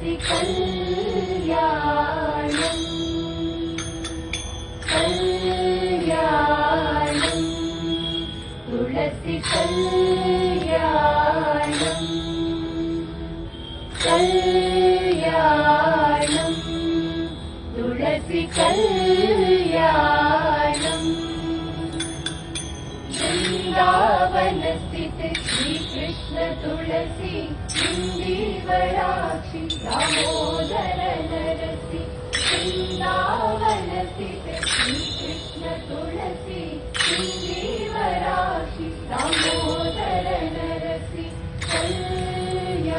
तुलसी कल्याणम् कल्याणम् तुलसी कल्याणम् कल्याणम् तुलसी कल्याणम् वृंदावन स्थित श्री कृष्ण तुलसी इंदीवराक्षि दामोदर नरसी वृंदावन स्थित श्री कृष्ण तुलसी इंदीवराक्षि दामोदर नरसी कल्याणम्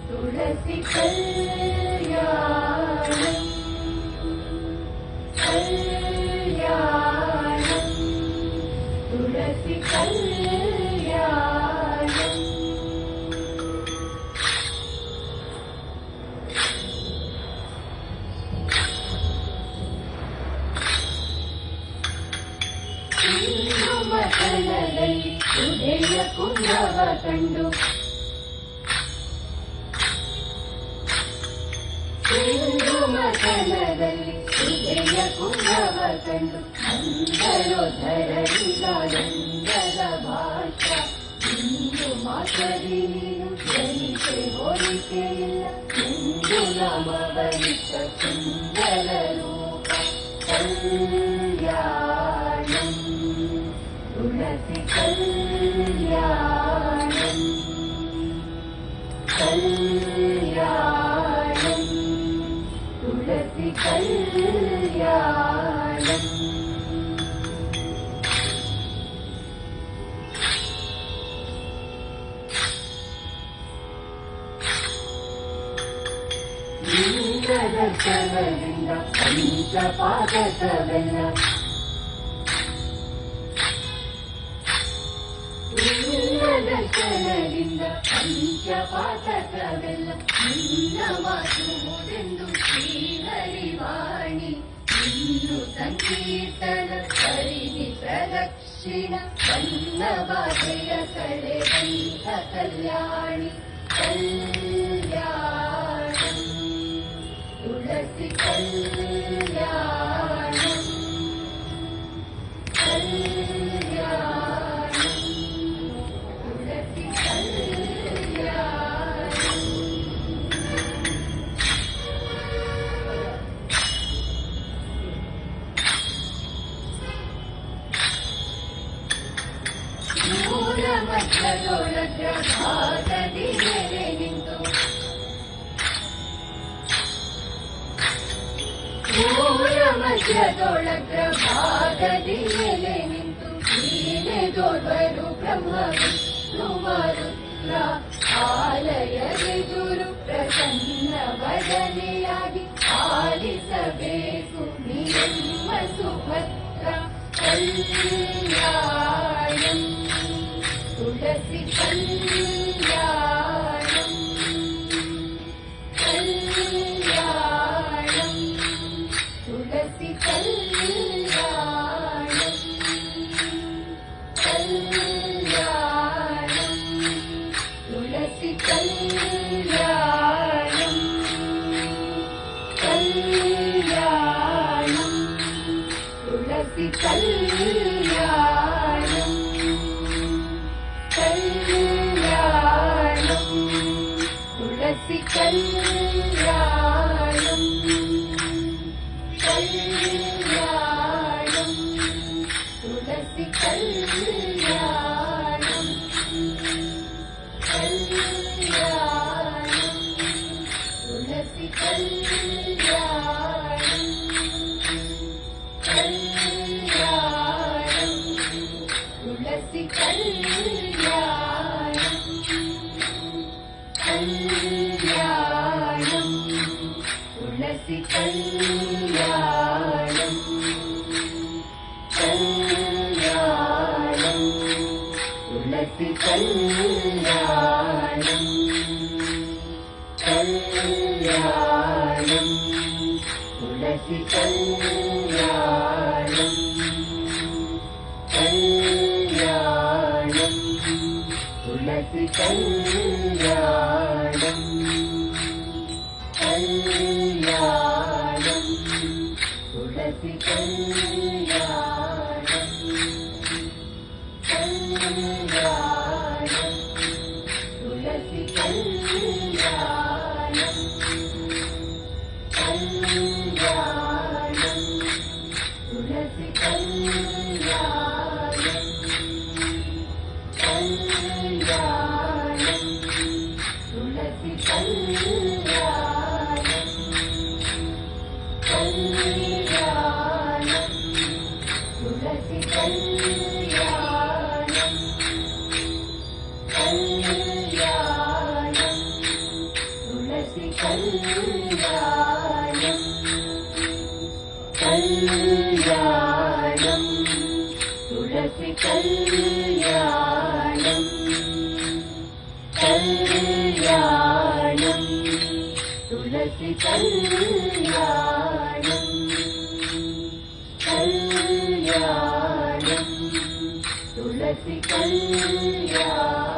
तुलसी कल्याणम् कल्याणम् तुलसी कल्याणम् ಮತನದಲ್ಲಿ ಉದಯ ಕುಂಭವ ಕಂಡು ಮತನದಲ್ಲಿ ಉದಯ ಕುಂಭವ ಕಂಡು ಅಂದರೋಧರರಿಗಾನಂದದ ಭಾಷ ಇಂದು ಮಾತರಿ ನೀನು ಜನಿತೆ ಹೋಲಿಕೆ ಇಲ್ಲ ಇಂದು ನಾಮ ಬಲಿತ ಸುಂದರ ರೂಪ ಕಲ್ಯಾಣಂ ತುಳಸಿ ಕಲ್ಯಾಣಂ ಕಲ್ಯಾಣಂ ತುಳಸಿ ಕಲ್ಯಾಣಂ ದರ್ಶನದಿಂದ ಪಂಚಪಾದಕವೆಲ್ಲ ದರ್ಶನದಿಂದ ಪಂಚಪಾದಕವೆಲ್ಲ ನಿನ್ನ ಮಾತುವುದೆಂದು ಶ್ರೀಹರಿವಾಣಿ ಇನ್ನು ಸಂಕೀರ್ತನ ಪರಿಧಿ ಪ್ರದಕ್ಷಿಣ ಪನ್ನವಾದೆಯ ಕಡೆ ಬಂದ ಕಲ್ಯಾಣಿ ಕಲ್ಯಾಣಂ ತುಳಸಿ ಕಲ್ಯಾಣಂ ಕಲ್ಯಾಣಂ ತುಳಸಿ ಕಲ್ಯಾಣಂ ಮೂಲ ಮಧ್ಯದೊಳಗ ಭಾಗದಿ ನೆರೆ ನಿಂತು ಮೂಲ ಮಧ್ಯದೊಳಗ ಭಾಗದಿ ನೆಲೆ ನಿಂತು ನೀನೆದೋರ್ವರು ಬ್ರಹ್ಮ ವಿಷ್ಣು ಮರುದ್ರ ಆಲಯದೆದುರು ಪ್ರಸನ್ನ ವದನೆಯಾಗಿ ಆಲಿಸಬೇಕು ನಿಮ್ಮ ಸುಭದ್ರ ಕಲ್ಯಾಣಂ ತುಳಸಿ ಕಲ್ಯಾಣಂ ಕಲ್ಯಾಣಂ ತುಳಸಿ ಕಲ್ಯಾಣಂ ಕಲ್ಯಾಣಂ ತುಳಸಿ ಕಲ್ಯಾಣಂ ಕಲ್ಯಾಣಂ ತುಳಸಿ ಕಲ್ಯಾಣಂ ಕಲ್ಯಾಣಂ ತುಳಸಿ ಕಲ್ಯಾಣಂ ಕಲ್ಯಾಣಂ ತುಳಸಿ ಕಲ್ಯಾಣಂ ಕಲ್ಯಾಣಂ ತುಳಸಿ ಕಲ್ಯಾಣಂ ಕಲ್ಯಾಣಂ ತುಳಸಿ ಕಲ್ಯಾಣಂ ಕಲ್ಯಾಣಂ ತುಳಸಿ ಕಲ್ಯಾಣಂ ಕಲ್ಯಾಣಂ ತುಳಸಿ ಕಲ್ಯಾಣಂ ಕಲ್ಯಾಣಂ ತುಳಸಿ ಕಲ್ಯಾಣಂ ಕಲ್ಯಾಣಂ ತುಳಸಿ துளசி கல்யாணம் கல்யாணம் துளசி கல்யாணம் கல்யாணம் துளசி கல்யாணம் கல்யாணம் துளசி கல்யாணம் கல்யாணம் துளசி கல்யாணம் கல்யாணம் துளசி கல்யாணம் கல்யாணம் துளசி கல்யாணம் கல்யாணம் துளசி கல்யாணம் கல்யாணம் துளசி கல்யாணம் கல்யாணம் துளசி கல்யாணம்